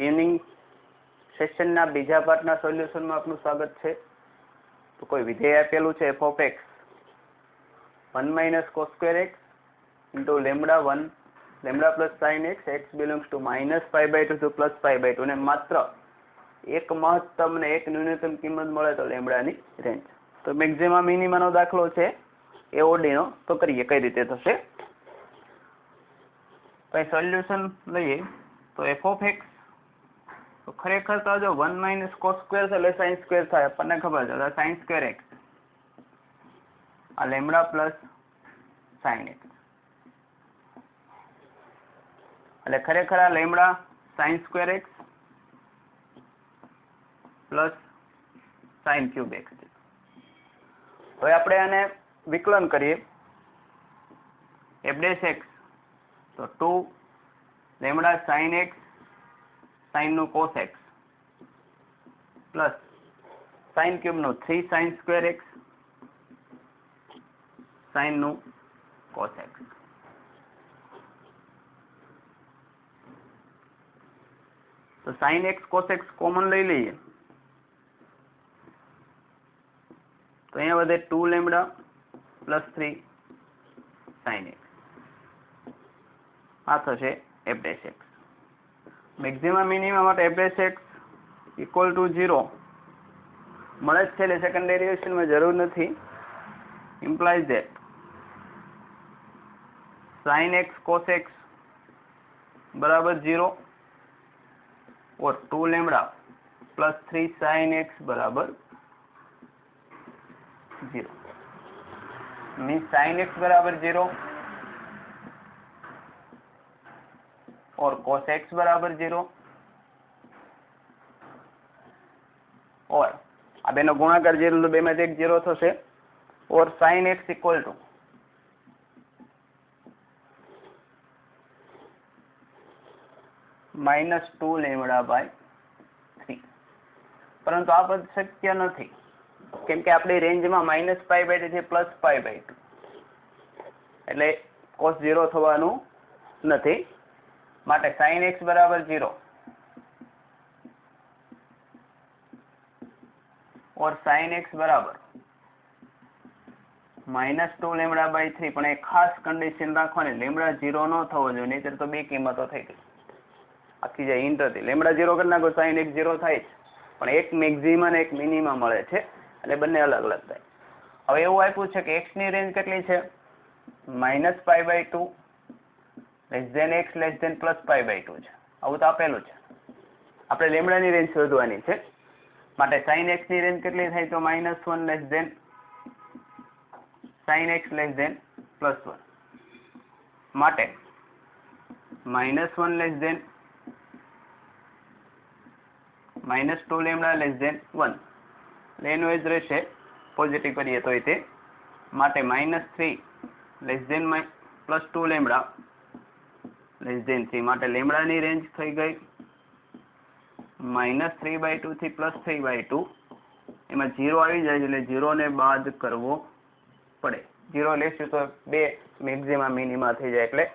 Evening સેશનના બીજા પાર્ટના સોલ્યુશનમાં આપનું સ્વાગત છે. તો કોઈ વિધેય આપેલું છે f of x 1 minus cos square x into lambda 1 lambda plus sin x x belongs to minus pi by 2 to plus pi by 2 અને માત્ર એક મહત્તમ ને એક ન્યૂનતમ કિંમત મળે તો લેમ્બડાની રેન્જ. તો મેક્સિમા મિનિમાનો દાખલો છે એઓડીનો. તો કરીએ કઈ રીતે થશે. કઈ સોલ્યુશન લઈએ તો f of x તો ખરેખર તો જો 1 minus cos square છે એટલે sin square થાય, આપણને ખબર છે. તો sin square x આ લેમ્બડા પ્લસ sin x એટલે ખરેખર આ lambda sin square x plus sin cube x છે. હવે આપણે આને વિકલન કરીએ f dash x તો 2 લેમ્બડા sin x sin નું cos x plus sin cube નું 3 sin square x sin નું cos x. તો sin x cos x common લઈ લઈએ તો અહીંયા વધે 2 લેમ્બડા પ્લસ 3 sin x. આ થશે f dash x. Maxima minima માટે f dash x equal to 0 મળે જ છે એટલે સેકન્ડ ડેરિવેશનમાં જરૂર નથી. implies that sin x cos x બરાબર 0 और 2 લેમ્બડા પ્લસ 3 sin x બરાબર 0 मीन्स sin x बराबर 0 और cos x बराबर 0 और आ बेनो गुणाकार 0 तो बे में एक 0 थशे और sin x equal to -2 lambda by 3. પરંતુ આ પદ શક્ય નથી કેમ કે આપણી રેન્જમાં -π/2 થી +π/2 એટલે cos 0 થવાનું નથી. માટે sin x બરાબર 0 और sin x બરાબર -2 લેમ્બડા બાય 3. પણ એ ખાસ કન્ડિશન રાખવાની લેમ્બડા 0 ન થવો જોઈએ, નહીતર તો બે કિંમતો થઈ ગઈ. આખી જે હિન્ટ હતી લેમ્બડા 0 કરી નાખો sin x 0 થાય છે, પણ એક મેક્સિમા ને એક મિનિમા મળે છે એટલે બંને અલગ અલગ થાય. હવે એવું આપ્યું છે કે x ની રેન્જ કેટલી છે -π/2 x +π/2 છે. આવું તો આપેલું છે. આપણે લેમ્બડાની રેન્જ શોધવાની છે. માટે sin x ની રેન્જ કેટલી થાય તો -1 sin x +1 માટે -1 -2 લેમ્બડા (1) એટલે એનું એજ રહેશે પોઝિટિવ કરીએ તો તે માટે -3 +2 લેમ્બડા (3) માટે લેમ્બડાની રેન્જ થઈ ગઈ -3/2 થી +3/2. એમાં 0 આવી જાય એટલે 0 ને બાદ કરવો પડે. 0 લેશું તો બે મેક્સિમા મિનિમા થઈ જાય એટલે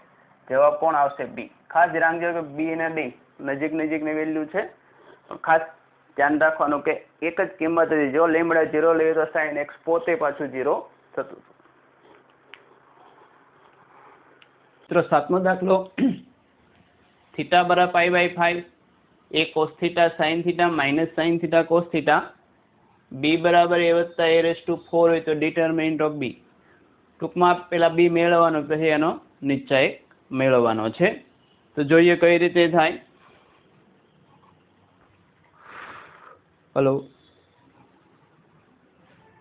જવાબ કોણ આવશે બી. ખાસ ધ્યાન રાખજો કે બી અને ડી નજીક નજીકની વેલ્યુ છે. ખાસ ધ્યાન રાખવાનું કે એક જ કિંમત હતી. જો લેમ્બડા 0 લઈએ તો sin x પોતે પાછું 0 થતું. મિત્રો સાતમો દાખલો થીટા બરાબર π/5 a cos theta sin theta minus sin theta cos theta b બરાબર a વત્તા a⁴ હોય તો ડિટરમિનન્ટ ઓફ b. ટૂંકમાં પેલા b મેળવવાનો પછી એનો નિશ્ચય મેળવવાનો છે. તો જોઈએ કઈ રીતે થાય. હલો.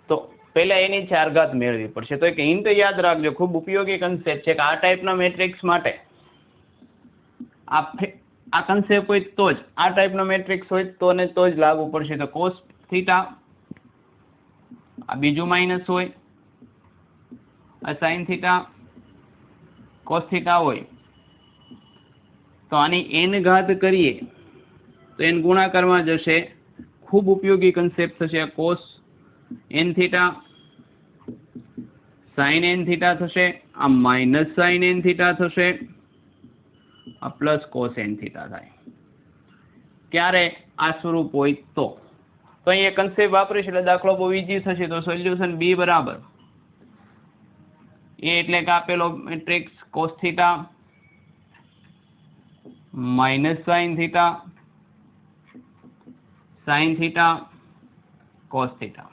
તો પહેલા એની 4 ઘાત મેળવવી પડશે. તો એક હિન્ટ યાદ રાખજો, ખૂબ ઉપયોગી કન્સેપ્ટ છે કે આ ટાઈપના મેટ્રિક્સ માટે આ કન્સેપ્ટ હોય તો જ આ ટાઈપનો મેટ્રિક્સ હોય તો ને તો જ લાગુ પડશે. તો cos થીટા આ બીજું માઇનસ હોય, આ sin થીટા cos થીટા હોય તો આની n ઘાત કરીએ તો n ગુણાકારમાં જશે. ખૂબ ઉપયોગી કન્સેપ્ટ થશે. આ cos n theta sin n theta થશે, આ માઇનસ sin n થીટા થશે, આ પ્લસ cos n થીટા થાય. ક્યારે આ સ્વરૂપ હોય તો અહીંયા કન્સેપ્ટ વાપરીશ એટલે દાખલો બહુ ઈઝી થશે. તો સોલ્યુશન બી બરાબર એ એટલે કે આપેલો matrix cos theta minus sine theta cos theta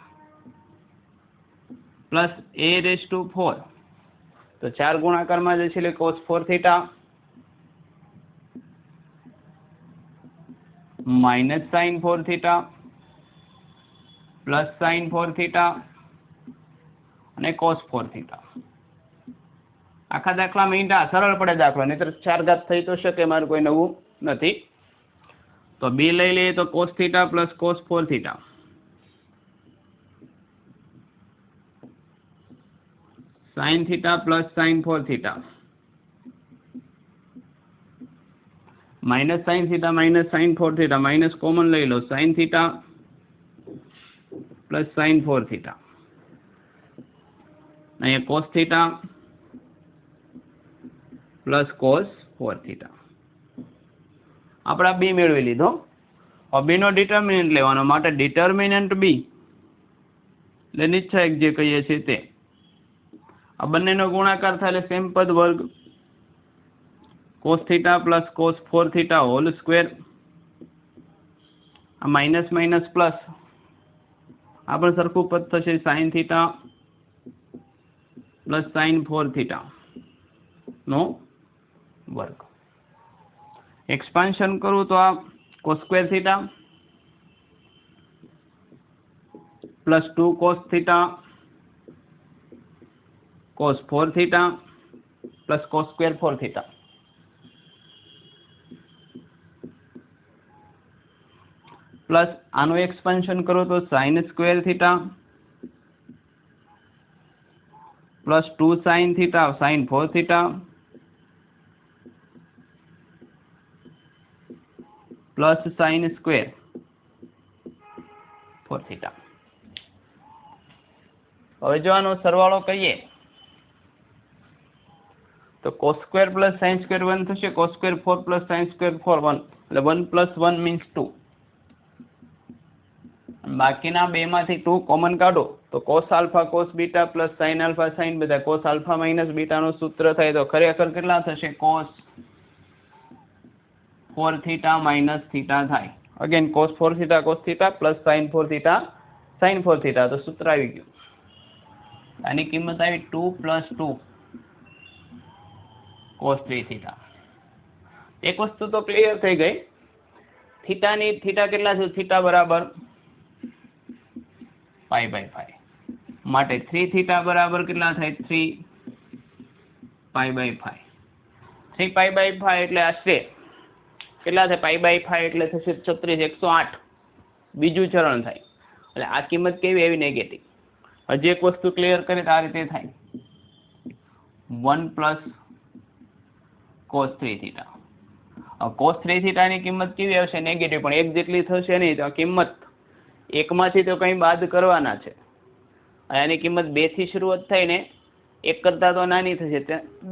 plus a raise to 4, તો 4 ગુણાકારમાં જશે એટલે cos 4 theta minus sine 4 theta plus sine 4 theta અને કોસ 4 થીટા. આખા દાખલામાં ઈંડા સરળ પડે દાખલો, નહીતર 4 ઘાત થઈ તો શકે, મારું કોઈ નવું નથી. તો બી લઈ લઈએ તો cos theta plus cos 4 theta sine theta plus sine 4 theta minus sine theta minus sine 4 theta minus common લઈ લો, sine theta plus sine 4 theta, અહીંયા cos theta plus cos 4 theta. આપણે બી મેળવી લીધો. હવે બી નો ડિટર્મિનન્ટ લેવાનો, માટે ડિટર્મિનન્ટ બી એટલે નિશ્ચયક જે કહીએ છીએ તે, આ બંનેનો ગુણાકાર થાય એટલે સેમ પદ વર્ગ cos theta plus cos 4 theta whole square, આ માઇનસ માઇનસ પ્લસ આ પણ સરખું પદ થશે sine theta plus sine 4 theta નો વર્ગ. એક્સપાન્શન કરું તો આ cos square theta plus 2 cos theta cos 4 theta plus cos square 4 theta plus આનું એક્સપાન્શન કરો તો sine square theta plus 2 sine theta sine 4 theta plus sine square 4 theta. હવે જો આનો સરવાળો કહીએ તો cos square plus sine square 1 થશે, cos square 4 plus sine square 4 1, એટલે 1 પ્લસ 1 મીન્સ 2. બાકીના બેમાંથી 2 કોમન કાઢો તો cos alpha cos beta plus sine alpha sine beta, cos alpha minus બીટાનું સૂત્ર થાય તો ખરેખર કેટલા થશે? કોસ 4 થીટા માઇનસ થીટા થાય. Again cos 4 theta cos theta plus sine 4 theta sine 4 theta, તો સૂત્ર આવી ગયું. આની કિંમત આવી 2 પ્લસ 2 કોસ 3 થીટા. એક વસ્તુ તો ક્લિયર થઈ ગઈ, થીટા કેટલા છે? થીટા બરાબર પાઈ બાય 5, માટે 3 થીટા બરાબર કેટલા થાય? 3 પાઈ બાય 5. 3 પાઈ બાય 5 એટલે આશરે કેટલા થાય? પાઈ બાય 5 એટલે થશે 36 108, બીજું ચરણ થાય. એટલે આ કિંમત કેવી? એવી નેગેટિવ. હજી એક વસ્તુ ક્લિયર કરે તો આ રીતે થાય 1 પ્લસ કોસ 3 થીટા. કોસ 3 થીટાની કિંમત કેવી આવશે? નેગેટિવ, પણ એક જેટલી થશે નહીં, તો આ કિંમત એકમાંથી તો કંઈ બાદ કરવાના છે. આની કિંમત 2 થી શરૂઆત થઈને 1 કરતાં તો નાની થશે,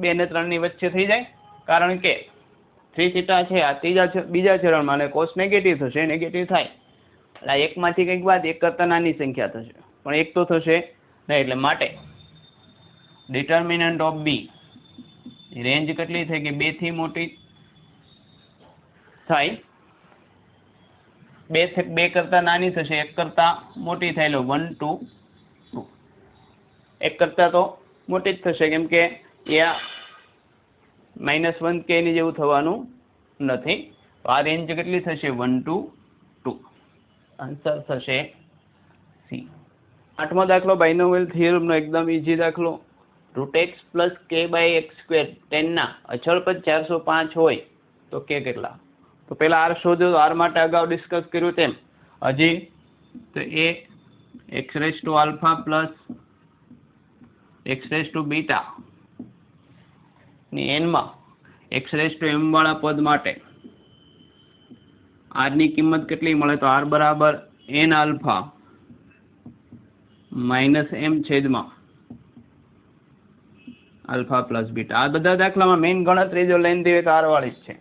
2 ને 3 ની વચ્ચે થઈ જાય, કારણ કે 3 થીટા છે આ બીજા ચરણમાં, અને કોસ નેગેટિવ થશે, નેગેટિવ થાય એટલે એકમાંથી કંઈક બાદ 1 કરતાં નાની સંખ્યા થશે, પણ 1 તો થશે નહીં. એટલે માટે ડિટર્મિનન્ટ ઓફ બી રેન્જ કેટલી થઈ કે 2 થી મોટી થાય, 2 કરતાં નાની થશે, 1 કરતાં મોટી થાય, એટલે 1 2 2. 1 કરતાં તો મોટી જ થશે, કેમ કે એ -1 કે એની જેવું થવાનું નથી. તો આ રેન્જ કેટલી થશે? 1 2 2. આન્સર થશે સી. 8મો દાખલો બાયનોમિયલ થિયરમનો એકદમ ઈઝી દાખલો. √x plus k by x square 10 ના અચળ પદ 405 હોય તો k કેટલા? તો પહેલા r શોધો. તો r માટે અગાઉ ડિસ્કસ કર્યું તેમ હજી તો એ x raise to alpha plus x raise to beta ની n માં x રેઝ ટુ m વાળા પદ માટે r ની કિંમત કેટલી મળે? તો r બરાબર n આલ્ફા માઇનસ m છેદમાં આલ્ફા પ્લસ બીટા. આ બધા દાખલામાં મેઇન ગણતરી જો લઈને દેવે તો r વાળી જ છે.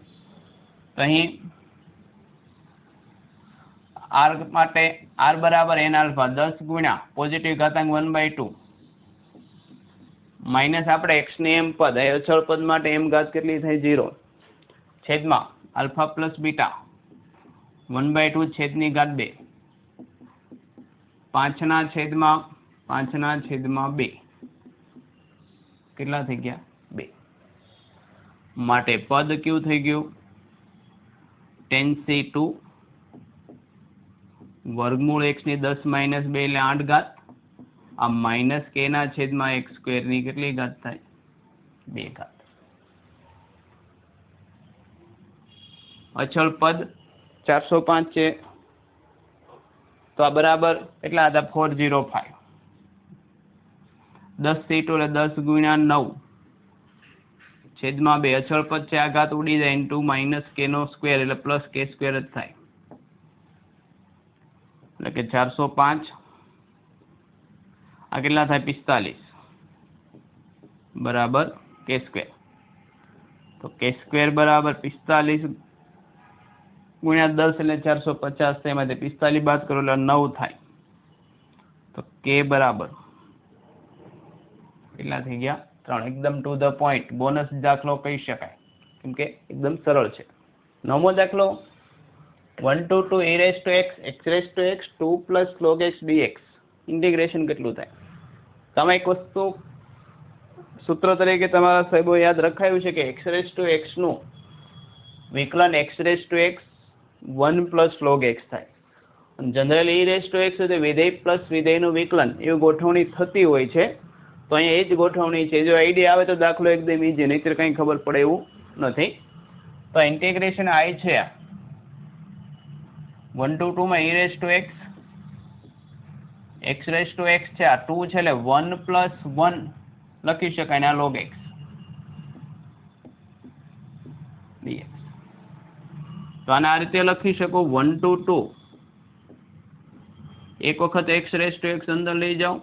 અહીં આર માટે આર બરાબર એન આલ્ફા 10 ગુણ્યા પોઝિટિવ ઘાતાંક 1/2 માઇનસ આપણે એક્સ ની એમ પદ એ અચળ પદ માટે એમ ઘાત કેટલી થાય 0 છેદમાં આલ્ફા પ્લસ બીટા 1/2 છેદની ઘાત 2 5 ના છેદમાં 2 કેટલા થઈ ગયા 2 માટે પદ કયું થઈ ગયું tan c2 વર્ગમૂળ x ની 10 માઇનસ 2 એટલે 8 ઘાત આ માઇનસ k ના છેદમાં x સ્ક્વેર ની કેટલી ઘાત થાય 2 ઘાત અચળ પદ 405 છે તો આ બરાબર કેટલા હતા 405 10 c2 એટલે 10 ગુણ્યા 9 છેદમાં 2 અચળ પદ છે આ ઘાત ઉડી જાય ઇન્ટુ માઇનસ k નો સ્ક્વેર એટલે પ્લસ k સ્ક્વેર જ થાય એટલે કે 405 આ કેટલા થાય 45 બરાબર k સ્ક્વેર તો k સ્ક્વેર બરાબર 45 ગુણ્યા 10 એટલે 450 થાય એમાંથી 45 બાદ કરો એટલે 9 થાય તો k બરાબર કેટલા થઈ ગયા 3 એકદમ ટુ ધ પોઈન્ટ બોનસ દાખલો કહી શકાય કેમ કે એકદમ સરળ છે નવમો દાખલો 1 to 2 e raised to x x raised to x 2 plus log x dx integration કેટલું થાય તમે એક વસ્તુ સૂત્ર તરીકે તમારા સાહેબો યાદ રખાયું છે કે x raised to x નું વિકલન x raised to x 1 plus log x થાય generally e raised to x એટલે વિધેય પ્લસ વિધેયનું વિકલન એવું ગોઠવણી થતી હોય છે તો અહીંયા એ જ ગોઠવણી છે જો આઈડિયા આવે તો દાખલો એકદમ ઈઝી નહીંતર કંઈ ખબર પડે એવું નથી તો ઇન્ટિગ્રેશન આઈ છે 1 to 2 માં e raised to x x raised to x છે આ 2 છે એટલે 1 plus 1 લખી શકાય ને આ log x dx તો આને આ રીતે લખી શકો 1 to 2 એક વખત x raised to x અંદર લઈ જાઓ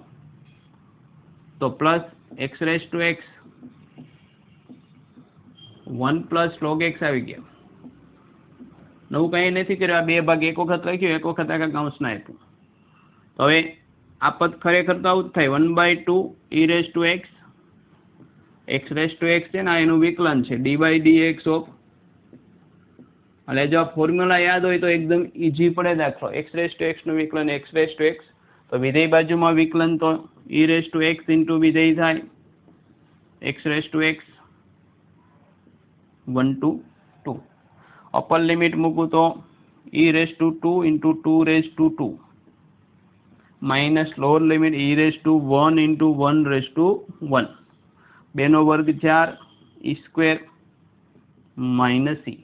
તો plus x raised to x 1 plus log x આવી ગયા નવું કંઈ નથી કર્યું આ બે ભાગ એક વખત લખ્યું એક વખત આખા કૌંસના આપ્યું તો હવે આ પદ ખરેખર તો આવું જ થાય 1/2 e raised to x x raised to x છે ને એનું વિકલન છે d by dx ઓફ એટલે જો આ ફોર્મ્યુલા યાદ હોય તો એકદમ ઈઝી પડે દાખલો x raised to x નું વિકલન x raised to x તો વિધેય બાજુમાં વિકલન તો e raised to x into વિધેય થાય x raised to x 1 to 2 upper limit મૂકું તો e raised to 2 into 2 raised to 2 minus lower limit e raised to 1 into 1 raised to 1 2 નો વર્ગ 4 e સ્ક્વેર માઇનસ e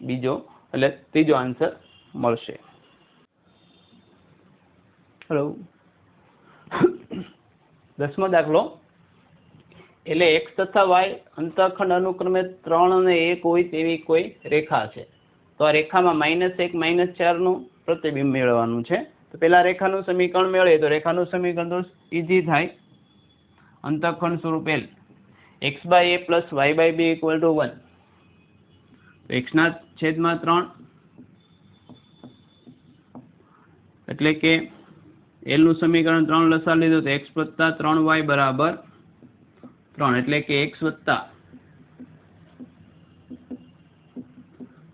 બીજો એટલે ત્રીજો answer મળશે hello 10મો દાખલો એટલે x તથા y અંતઃખંડ અનુક્રમે 3 અને 1 હોય તેવી કોઈ રેખા છે તો આ રેખામાં -1 -4 નું પ્રતિબિંબ મેળવવાનું છે તો પેલા રેખાનું સમીકરણ મેળવીએ તો રેખાનું સમીકરણ તો ઈઝી થાય અંતઃખંડ સ્વરૂપે x/a + y/b = 1 તો x ના છેદમાં 3 એટલે કે l નું સમીકરણ 3 લસા લીધો તો x + 3y = 3 એટલે કે x વત્તા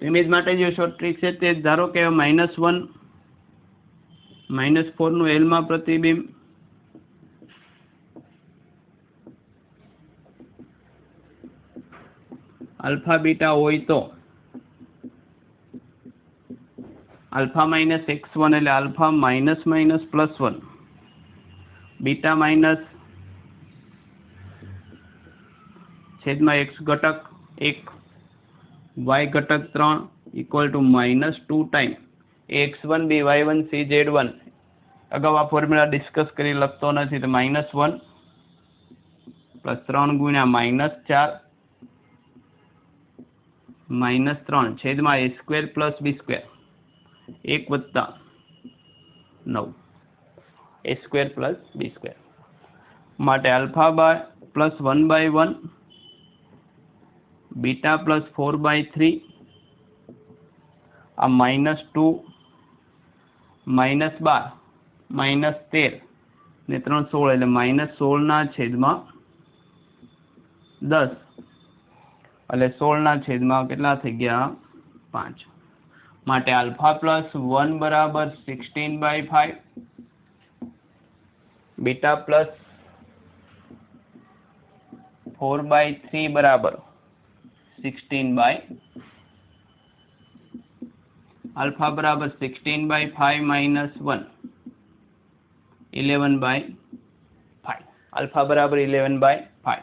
ઇમેજ માટે જે શોર્ટ ટ્રીક છે તે ધારો કે -1 -4 નું l માં પ્રતિબિંબ આલ્ફા બીટા હોય તો આલ્ફા માઇનસ x1 એટલે alpha minus minus plus 1 beta minus છેદમાં x ઘટક 1 y ઘટક 3 equal to -2 time x1 b y1 c z1 અગાઉ આ ફોર્મ્યુલા ડિસ્કસ કરી લખતો નથી તો -1 + 3 ગુણ્યા -4 -3 છેદમાં a square plus b square 1 વત્તા 9 a square plus b square માટે આલ્ફા પ્લસ 1/1 બીટા પ્લસ 4/3 આ -2 -12 -13 ને 3 16 એટલે -16/10 એટલે 16/5 કેટલા થઈ ગયા 5 માટે આલ્ફા પ્લસ 1 બરાબર 16/5 બીટા પ્લસ 4/3 બરાબર 16/5 આલ્ફા બરાબર 16/5 -1 11/5 આલ્ફા બરાબર 11/5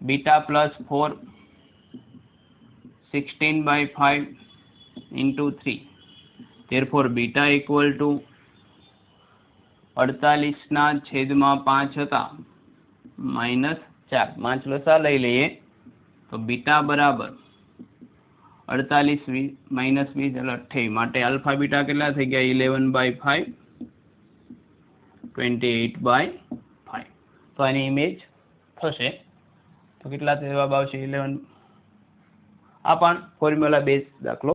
beta plus 4 16/5 into 3 therefore beta equal to 48/5 હતા -4 5 લસા લઈ લઈએ તો બીટા બરાબર 48 - 20 એટલે 28 માટે આલ્ફા બીટા કેટલા થઈ ગયા 11/5 28/5 તો આની ઇમેજ થશે તો કેટલા જવાબ આવશે 11 આ પણ ફોર્મ્યુલા બેઝ દાખલો